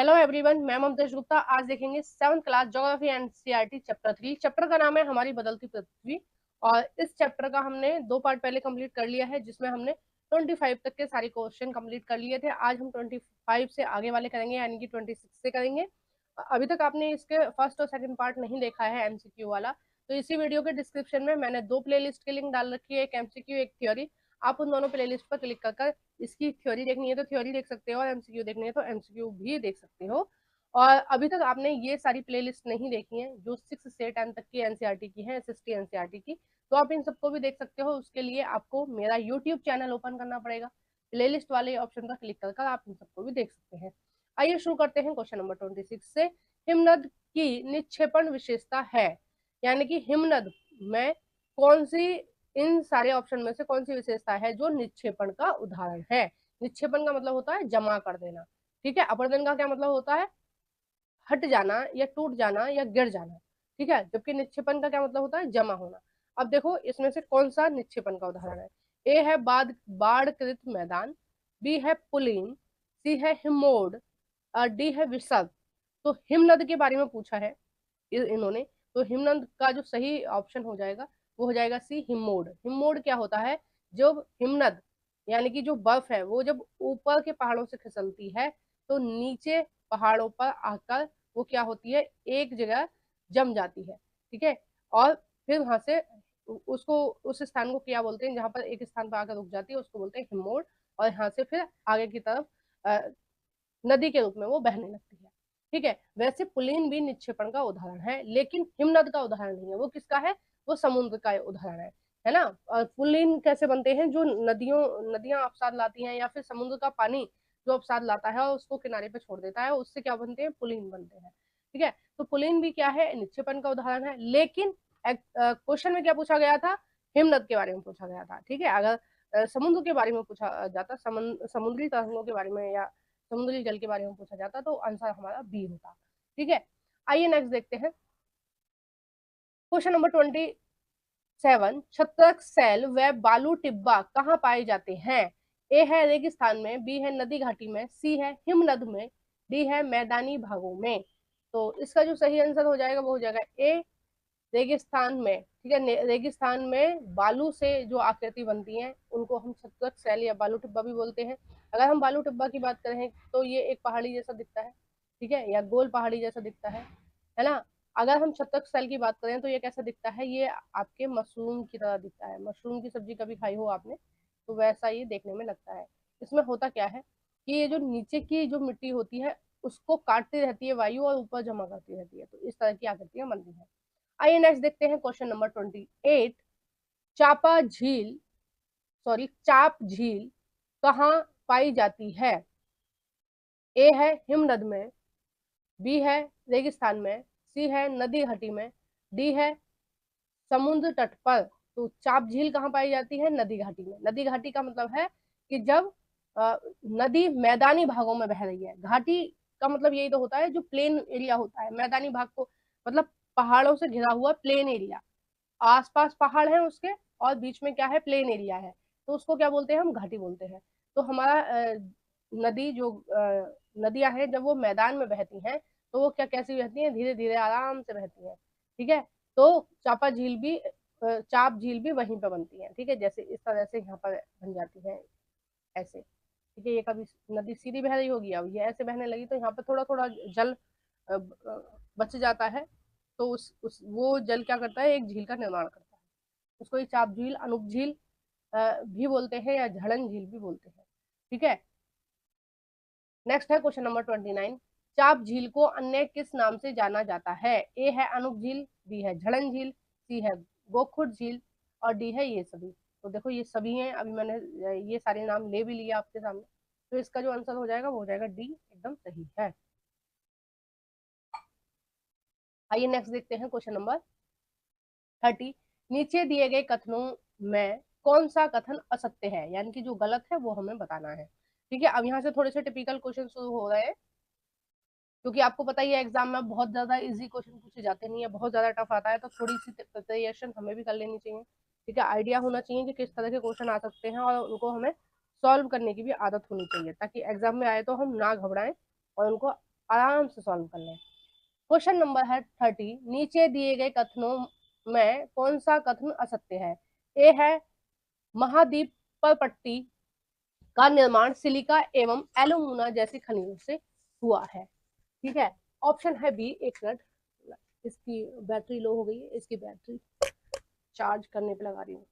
Hello everyone, मैं ममतेश गुप्ता। आज देखेंगे 7th class geography NCERT chapter 3। Chapter का नाम है हमारी बदलती पृथ्वी। और इस चैप्टर का हमने 2 पार्ट पहले कंप्लीट कर लिया है, जिसमें हमने 25 तक के सारे क्वेश्चन कंप्लीट कर लिए थे। आज हम 25 से आगे वाले करेंगे, यानी कि 26 से करेंगे। अभी तक आपने इसके फर्स्ट और सेकंड पार्ट नहीं देखा है एमसीक्यू वाला, तो इसी वीडियो के डिस्क्रिप्शन में मैंने 2 प्लेलिस्ट की लिंक डाल रखी है, एक एमसीक्यू एक थ्योरी। आप उन दोनों प्लेलिस्ट पर क्लिक कर इसकी थ्योरी देखनी है तो थ्योरी देख सकते हो, और एमसीक्यू देखनी है तो एमसीक्यू भी देख सकते हो। और अभी तक आपने ये सारी प्लेलिस्ट नहीं देखी है जो 6 से 10 तक की एनसीईआरटी की है, एसएसटी एनसीईआरटी की, तो आप इन सबको भी देख सकते हो। उसके लिए आपको मेरा यूट्यूब चैनल ओपन करना पड़ेगा, प्लेलिस्ट वाले ऑप्शन पर क्लिक कर आप इन सबको भी देख सकते हैं। आइए शुरू करते हैं क्वेश्चन नंबर 26 से। हिमनद की निक्षेपण विशेषता है, यानी कि हिमनद में कौन सी, इन सारे ऑप्शन में से कौन सी विशेषता है जो निक्षेपण का उदाहरण है। निक्षेपण का मतलब होता है जमा कर देना, ठीक है। अपर्दन का क्या मतलब होता है, हट जाना या टूट जाना या गिर जाना, ठीक है। जबकि निक्षेपण का क्या मतलब होता है, जमा होना। अब देखो इसमें से कौन सा निक्षेपण का उदाहरण है। ए है बाढ़कृत मैदान, बी है पुलिन, सी है हिमोड, और डी है विसर्ग। तो हिमनद के बारे में पूछा है इन्होंने, तो हिमनद का जो सही ऑप्शन हो जाएगा वो हो जाएगा सी, हिमोड। हिमोड क्या होता है, जब हिमनद यानी कि जो बर्फ है वो जब ऊपर के पहाड़ों से खिसलती है तो नीचे पहाड़ों पर आकर वो क्या होती है, एक जगह जम जाती है, ठीक है। और फिर वहां से उसको, उस स्थान को क्या बोलते हैं, जहां पर एक स्थान पर आकर रुक जाती है उसको बोलते हैं हिमोड। और यहाँ से फिर आगे की तरफ नदी के रूप में वो बहने लगती है, ठीक है। वैसे पुलिन भी निक्षेपण का उदाहरण है, लेकिन हिमनद का उदाहरण नहीं है। वो किसका है, वो समुद्र का उदाहरण है ना। और पुलिन कैसे बनते हैं, जो नदियां अवसाद लाती हैं, या फिर समुद्र का पानी जो अवसाद लाता है और उसको किनारे पे छोड़ देता है, उससे क्या बनते हैं, पुलिन बनते हैं, ठीक है। तो पुलिन भी क्या है, निक्षेपण का उदाहरण है। लेकिन क्वेश्चन में क्या पूछा गया था, हिमनद के बारे में पूछा गया था, ठीक है। अगर समुद्र के बारे में पूछा जाता, समुद्री तरंगों के बारे में या समुद्री जल के बारे में पूछा जाता, तो आंसर हमारा बी होता, ठीक है। आइए नेक्स्ट देखते हैं क्वेश्चन नंबर 27। छत्रक सैल व बालू टिब्बा कहाँ पाए जाते हैं। ए है रेगिस्तान में, बी है नदी घाटी में, सी है हिमनद में, डी है मैदानी भागों में। तो इसका जो सही आंसर हो जाएगा वो हो जाएगा ए, रेगिस्तान में, ठीक है। रेगिस्तान में बालू से जो आकृति बनती है उनको हम छत्रक सैल या बालू टिब्बा भी बोलते हैं। अगर हम बालू टिब्बा की बात करें तो ये एक पहाड़ी जैसा दिखता है, ठीक है, या गोल पहाड़ी जैसा दिखता है ना। अगर हम छत्रक सैल की बात करें तो ये कैसा दिखता है, ये आपके मशरूम की तरह दिखता है। मशरूम की सब्जी कभी खाई हो आपने, तो वैसा ये देखने में लगता है। इसमें होता क्या है कि ये जो नीचे की जो मिट्टी होती है उसको काटती रहती है वायु और ऊपर जमा करती रहती है, तो इस तरह की आकृतियां बनती है। आइए नेक्स्ट देखते हैं क्वेश्चन नंबर 28। चापा झील, सॉरी चाप झील कहाँ पाई जाती है। ए है हिमनद में, बी है रेगिस्तान में, सी है नदी घाटी में, डी है समुद्र तट पर। तो चाप झील कहाँ पाई जाती है, नदी घाटी में। नदी घाटी का मतलब है कि जब नदी मैदानी भागों में बह रही है। घाटी का मतलब यही तो होता है जो प्लेन एरिया होता है, मैदानी भाग को मतलब पहाड़ों से घिरा हुआ प्लेन एरिया, आसपास पहाड़ है उसके और बीच में क्या है, प्लेन एरिया है, तो उसको क्या बोलते हैं, हम घाटी बोलते हैं। तो हमारा नदी जो नदियां हैं जब वो मैदान में बहती हैं तो वो क्या कैसी बहती हैं, धीरे धीरे आराम से बहती हैं, ठीक है। तो चापा झील भी चाप झील भी वहीं पे बनती है, ठीक है। जैसे इस तरह से यहाँ पर बन जाती है ऐसे, ठीक है। ये कभी नदी सीधी बह रही होगी, अब ये ऐसे बहने लगी तो यहाँ पर थोड़ा थोड़ा जल बच जाता है, तो उस वो जल क्या करता है, एक झील का निर्माण करता है। उसको ये चाप झील, अनूप झील भी बोलते हैं या झड़न झील भी बोलते हैं, ठीक है। नेक्स्ट है क्वेश्चन नंबर 29। चाप झील को अन्य किस नाम से जाना जाता है। ए है अनूप झील, बी है झड़न झील, सी है गोखुर झील, और डी है ये सभी। तो देखो ये सभी हैं, अभी मैंने ये सारे नाम ले भी लिया आपके सामने, तो इसका जो आंसर हो जाएगा वो हो जाएगा डी, एकदम सही है। आइए नेक्स्ट देखते हैं क्वेश्चन नंबर 30। नीचे दिए गए कथनों में कौन सा कथन असत्य है, यानी कि जो गलत है वो हमें बताना है, ठीक है। अब यहाँ से थोड़े से टिपिकल क्वेश्चन शुरू हो रहे हैं, क्योंकि आपको पता ही है एग्जाम में बहुत ज्यादा इजी क्वेश्चन पूछे जाते नहीं है, बहुत ज्यादा टफ आता है, तो थोड़ी सी प्रिपरेशन हमें भी कर लेनी चाहिए, ठीक है। आइडिया होना चाहिए कि किस तरह के क्वेश्चन आ सकते हैं और उनको हमें सॉल्व करने की भी आदत होनी चाहिए, ताकि एग्जाम में आए तो हम ना घबराएं और उनको आराम से सॉल्व कर लें। क्वेश्चन नंबर है 30, नीचे दिए गए कथनों में कौन सा कथन असत्य है? ए है महाद्वीप पर पट्टी का निर्माण सिलिका एवं एलुमिना जैसी खनिजों से हुआ है। ठीक है। ऑप्शन है बी, एक मिनट, इसकी बैटरी लो हो गई है, इसकी बैटरी चार्ज करने पे लगा रही हूँ।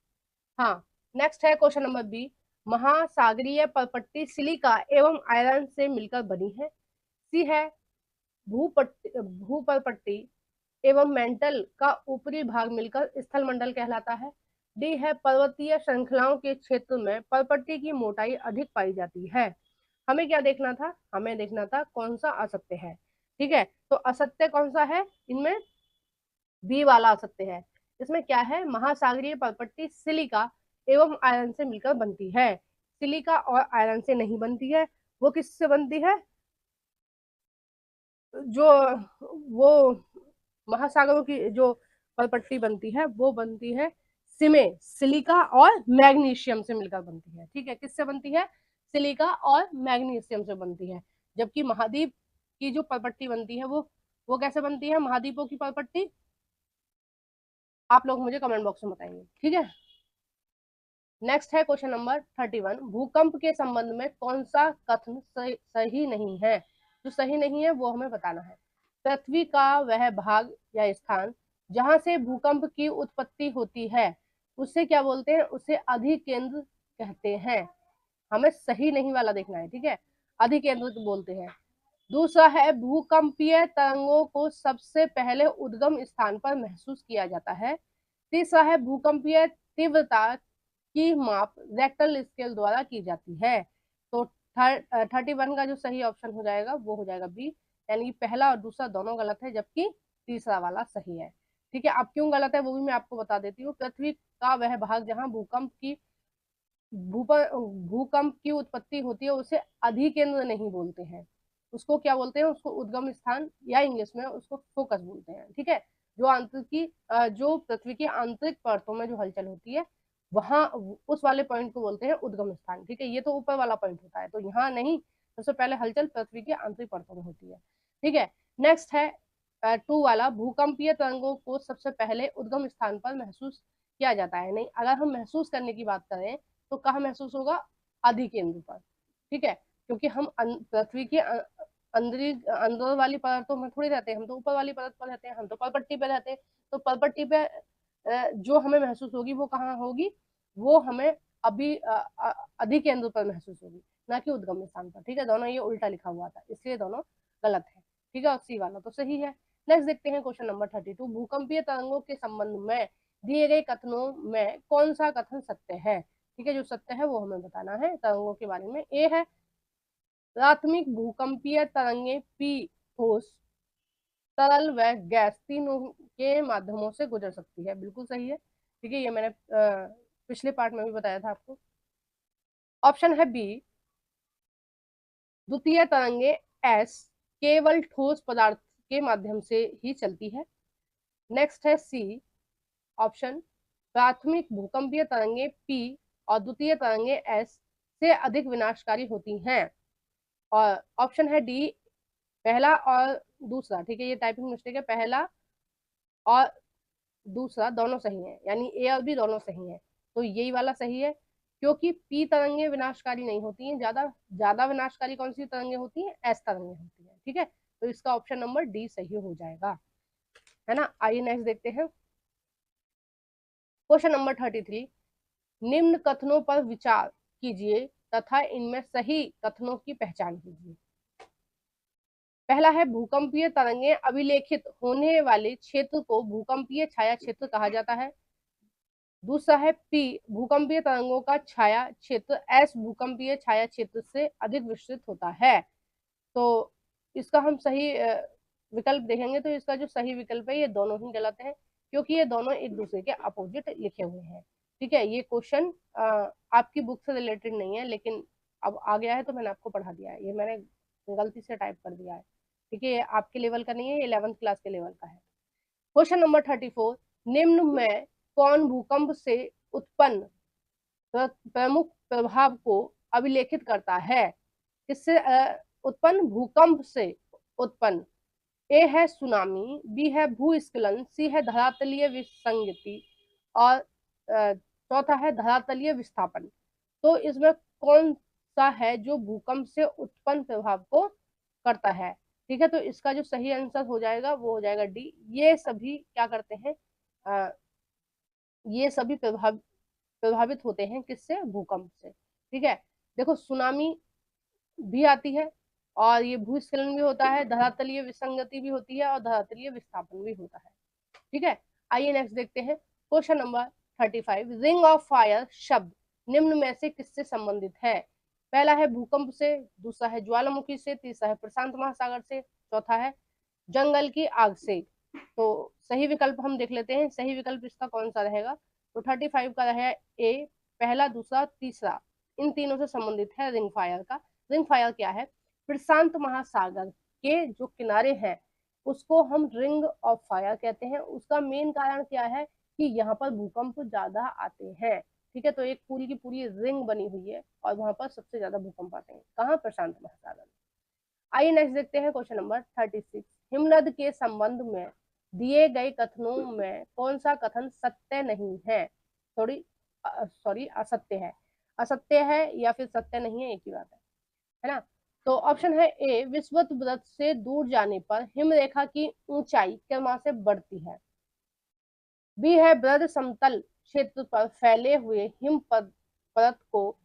हाँ, नेक्स्ट है क्वेश्चन नंबर बी, महासागरीय परपट्टी सिलिका एवं आयरन से मिलकर बनी है। सी है भूपरपट्टी एवं मेंटल का ऊपरी भाग मिलकर स्थलमंडल कहलाता है। डी है पर्वतीय श्रृंखलाओं के क्षेत्र में परपट्टी की मोटाई अधिक पाई जाती है। हमें क्या देखना था? हमें देखना था कौन सा असत्य है। ठीक है, तो असत्य कौन सा है इनमें? बी वाला असत्य है। इसमें क्या है? महासागरीय परपट्टी सिलिका एवं आयरन से मिलकर बनती है। सिलिका और आयरन से नहीं बनती है। वो किससे बनती है? जो वो महासागरों की जो परपट्टी बनती है वो बनती है सिलिका और मैग्नीशियम से मिलकर बनती है। ठीक है, किससे बनती है? सिलिका और मैग्नीशियम से बनती है। जबकि महाद्वीप की जो परपट्टी बनती है वो कैसे बनती है? महाद्वीपों की परपट्टी आप लोग मुझे कमेंट बॉक्स में बताएंगे। ठीक है, नेक्स्ट है क्वेश्चन नंबर 31, भूकंप के संबंध में कौन सा कथन सही नहीं है? जो सही नहीं है वो हमें बताना है। पृथ्वी का वह भाग या स्थान जहां से भूकंप की उत्पत्ति होती है उसे क्या बोलते हैं? उसे अधिकेंद्र कहते हैं। हमें सही नहीं वाला देखना है। ठीक है, अधिकेंद्र बोलते हैं। दूसरा है भूकंपीय तरंगों को सबसे पहले उद्गम स्थान पर महसूस किया जाता है। तीसरा है भूकंपीय तीव्रता की माप रेक्टल स्केल द्वारा की जाती है। तो 31 का जो सही ऑप्शन हो जाएगा वो हो जाएगा बी, यानी पहला और दूसरा दोनों गलत है जबकि तीसरा वाला सही है। ठीक है, अब क्यों गलत है वो भी मैं आपको बता देती हूँ। पृथ्वी का वह भाग जहां भूकंप की उत्पत्ति होती है उसे अधिकेंद्र नहीं बोलते हैं। उसको क्या बोलते हैं? उसको उद्गम स्थान या इंग्लिश में उसको फोकस बोलते हैं। ठीक है, जो पृथ्वी की आंतरिक परतों में जो हलचल होती है वहां उस वाले पॉइंट को बोलते हैं उद्गम स्थान। ठीक है, ये तो ऊपर वाला पॉइंट होता है, तो यहाँ नहीं, सबसे पहले हलचल पृथ्वी की आंतरिक परतों में होती है। ठीक है, नेक्स्ट है 2 वाला, भूकंपीय तरंगों को सबसे पहले उद्गम स्थान पर महसूस किया जाता है। नहीं, अगर हम महसूस करने की बात करें तो कहाँ महसूस होगा? अधिकेंद्र पर। ठीक है, क्योंकि हम पृथ्वी के अंदर वाली परतों में थोड़ी रहते हैं, हम तो ऊपर वाली परत पर रहते हैं, हम तो परपट्टी पे रहते हैं। तो परपट्टी पे जो हमें महसूस होगी वो कहाँ होगी? वो हमें अभी अधिकेंद्र पर महसूस होगी, ना कि उद्गम स्थान पर। ठीक है, दोनों ये उल्टा लिखा हुआ था इसलिए दोनों गलत है। ठीक है, और सी वाला तो सही है। नेक्स्ट देखते हैं क्वेश्चन नंबर 32, भूकंपीय तरंगों के संबंध में दिए गए कथनों में कौन सा कथन सत्य है? ठीक है, जो सत्य है वो हमें बताना है तरंगों के बारे में। ए है प्राथमिक भूकंपीय तरंगे पी ठोस, तरल व गैस तीनों के माध्यमों से गुजर सकती है। बिल्कुल सही है। ठीक है, ये मैंने पिछले पार्ट में भी बताया था आपको। ऑप्शन है बी, द्वितीय तरंगे एस केवल ठोस पदार्थ के माध्यम से ही चलती है। नेक्स्ट है सी ऑप्शन, प्राथमिक भूकंपीय तरंगे पी और द्वितीय तरंगे एस से अधिक विनाशकारी होती हैं। और ऑप्शन है डी, पहला और दूसरा। ठीक है, ये टाइपिंग मिस्टेक है, पहला और दूसरा दोनों सही है, यानी ए और बी दोनों सही है। तो यही वाला सही है, क्योंकि पी तरंगे विनाशकारी नहीं होती हैं। ज्यादा ज्यादा विनाशकारी कौन सी तरंगे होती हैं? एस तरंगे होती हैं। ठीक है, तो इसका ऑप्शन नंबर डी सही हो जाएगा, है ना। आइए नेक्स्ट देखते हैं क्वेश्चन नंबर 33, निम्न कथनों पर विचार कीजिए तथा इनमें सही कथनों की पहचान कीजिए। पहला है भूकंपीय तरंगे अभिलेखित होने वाले क्षेत्र को भूकंपीय छाया क्षेत्र कहा जाता है। दूसरा है पी, भूकंपीय तरंगों का छाया क्षेत्र एस भूकंपीय छाया क्षेत्र से अधिक विस्तृत होता है। तो इसका हम सही विकल्प देखेंगे तो इसका जो सही विकल्प है ये दोनों ही गलत है, क्योंकि ये दोनों एक दूसरे के अपोजिट लिखे हुए हैं। ठीक है, ये क्वेश्चन आपकी बुक से रिलेटेड नहीं है, लेकिन अब आ गया है तो मैंने आपको पढ़ा दिया है। ये मैंने गलती से टाइप कर दिया है। ठीक है, ये आपके लेवल का नहीं है, ये 11th क्लास के लेवल का है। क्वेश्चन नंबर 34, निम्न में कौन भूकंप से उत्पन्न प्रमुख प्रभाव को अभिलेखित करता है? इससे उत्पन्न भूकंप से उत्पन्न। ए है सुनामी, बी है भूस्खलन, सी है धरातलीय विसंगति और चौथा है धरातलीय विस्थापन। तो इसमें कौन सा है जो भूकंप से उत्पन्न प्रभाव को करता है? ठीक है, तो इसका जो सही आंसर हो जाएगा वो हो जाएगा डी। ये सभी क्या करते हैं, ये सभी प्रभावित होते हैं किससे? भूकंप से। ठीक है, देखो सुनामी भी आती है और ये भूस्खलन भी होता है, धरातलीय विसंगति भी होती है और धरातलीय विस्थापन भी होता है। ठीक है, आइए नेक्स्ट देखते हैं question number 35। Ring of fire शब्द निम्न में से किससे संबंधित है? पहला है भूकंप से, दूसरा है ज्वालामुखी से, तीसरा है प्रशांत महासागर से, चौथा है जंगल की आग से। तो सही विकल्प हम देख लेते हैं, सही विकल्प इसका कौन सा रहेगा? तो 35 का रहेगा ए, पहला, दूसरा, तीसरा, इन तीनों से संबंधित है रिंग फायर का। रिंग फायर क्या है? प्रशांत महासागर के जो किनारे हैं उसको हम रिंग ऑफ फायर कहते हैं। उसका मेन कारण क्या है कि यहाँ पर भूकंप ज्यादा आते हैं। ठीक है, तो एक पूरी की पूरी रिंग बनी हुई है और वहां पर सबसे ज्यादा भूकंप आते हैं। कहाँ? प्रशांत महासागर। आइए नेक्स्ट देखते हैं क्वेश्चन नंबर 36। हिमनद के संबंध में दिए गए कथनों में कौन सा कथन सत्य नहीं है? थोड़ी सॉरी असत्य है। असत्य है या फिर सत्य नहीं है, एक ही बात है ना? तो ऑप्शन है ए, विषुवत व्रत से दूर जाने पर हिमरेखा की ऊंचाई क्रमशः से बढ़ती है। बी है, वृहद समतल क्षेत्र पर फैले हुए हिम परत को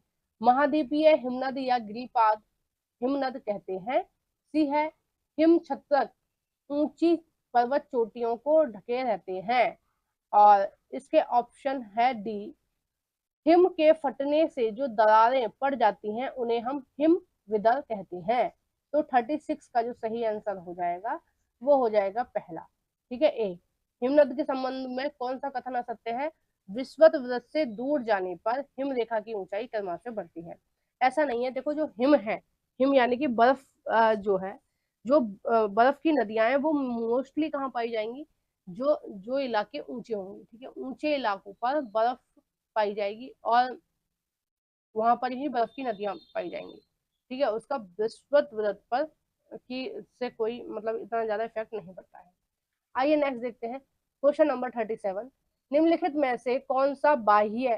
महाद्वीपीय हिमनद या गिरिपाद हिमनद कहते हैं। सी है, हिम छत्रक ऊंची पर्वत चोटियों को ढके रहते हैं। और इसके ऑप्शन है डी, हिम के फटने से जो दरारें पड़ जाती हैं उन्हें हम हिम विदर कहते हैं। तो 36 का जो सही आंसर हो जाएगा वो हो जाएगा पहला। ठीक है, ए, हिमनद के संबंध में कौन सा कथन असत्य है? विषुवत व्रत से दूर जाने पर हिम रेखा की ऊंचाई क्रमशः से बढ़ती है। ऐसा नहीं है, देखो जो हिम है, हिम यानी कि बर्फ, जो है, जो बर्फ की नदियां हैं वो मोस्टली कहाँ पाई जाएंगी? जो जो इलाके ऊंचे होंगे, ठीक है, ऊंचे इलाकों पर बर्फ पाई जाएगी और वहां पर ही बर्फ की नदियां पाई जाएंगी। ठीक है, उसका विषुवत व्रत पर की से कोई मतलब इतना ज्यादा इफेक्ट नहीं पड़ता है। आइए नेक्स्ट देखते हैं क्वेश्चन नंबर 37। निम्नलिखित में से कौन सा बाह्य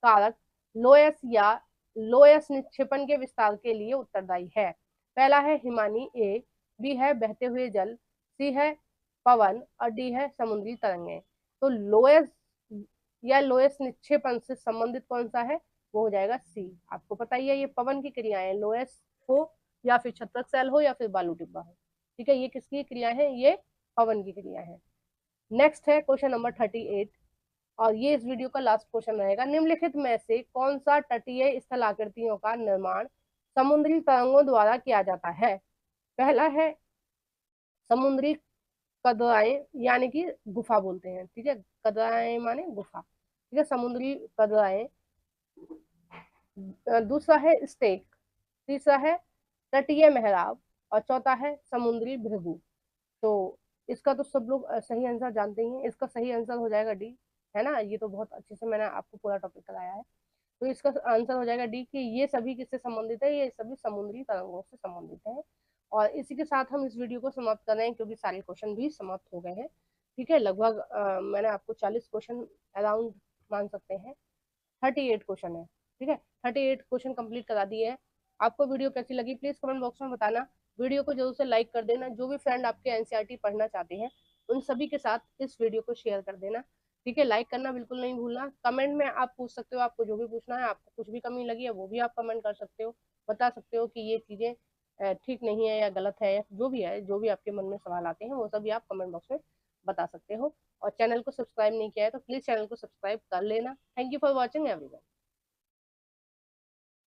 कारक लोयस या लोयस निक्षेपण के विस्तार के लिए उत्तरदायी है? पहला है हिमानी, ए, बी है बहते हुए जल, सी है पवन और डी है समुद्री तरंगें। तो लोयस या लोयस निक्षेपण से संबंधित कौन सा है? वो हो जाएगा सी। आपको पता ही है ये पवन की क्रियाएं, लोयस हो या फिर छत्रक सेल हो या फिर बालू डिब्बा हो। ठीक है, ये किसकी क्रिया है? ये पवन की क्रिया है। नेक्स्ट है क्वेश्चन नंबर 38 और ये इस वीडियो का लास्ट क्वेश्चन रहेगा। निम्नलिखित में से कौन सा तटीय स्थलाकृतियों का निर्माण समुद्री तरंगों द्वारा किया जाता है? पहला है समुद्री कदराएं, यानी कि गुफा बोलते हैं। ठीक है, कदराएं माने गुफा। ठीक है, समुद्री कदराएं। दूसरा है स्टेक, तीसरा है तटीय मेहराब और चौथा है समुद्री भृगु। तो इसका तो सब लोग सही आंसर जानते ही हैं। इसका सही आंसर हो जाएगा डी, है ना? ये तो बहुत अच्छे से मैंने आपको पूरा टॉपिक कराया है। तो इसका आंसर हो जाएगा डी कि ये सभी किससे संबंधित है? ये सभी समुद्री तरंगों से संबंधित है। और इसी के साथ हम इस वीडियो को समाप्त कर रहे हैं क्योंकि सारे क्वेश्चन भी समाप्त हो गए हैं। ठीक है, लगभग मैंने आपको 40 क्वेश्चन अराउंड मान सकते हैं, 38 क्वेश्चन है। ठीक है, 38 क्वेश्चन कंप्लीट करा दिए हैं। आपको वीडियो कैसी लगी प्लीज कमेंट बॉक्स में बताना। वीडियो को जरूर से लाइक कर देना। जो भी फ्रेंड आपके एनसीईआरटी पढ़ना चाहते हैं उन सभी के साथ इस वीडियो को शेयर कर देना। ठीक है, लाइक करना बिल्कुल नहीं भूलना। कमेंट में आप पूछ सकते हो, आपको जो भी पूछना है, आपको कुछ भी कमी लगी है वो भी आप कमेंट कर सकते हो, बता सकते हो कि ये चीजें ठीक नहीं है या गलत है, या जो भी है, जो भी आपके मन में सवाल आते हैं वो सभी आप कमेंट बॉक्स में बता सकते हो। और चैनल को सब्सक्राइब नहीं किया है तो प्लीज चैनल को सब्सक्राइब कर लेना। Thank you for watching everyone.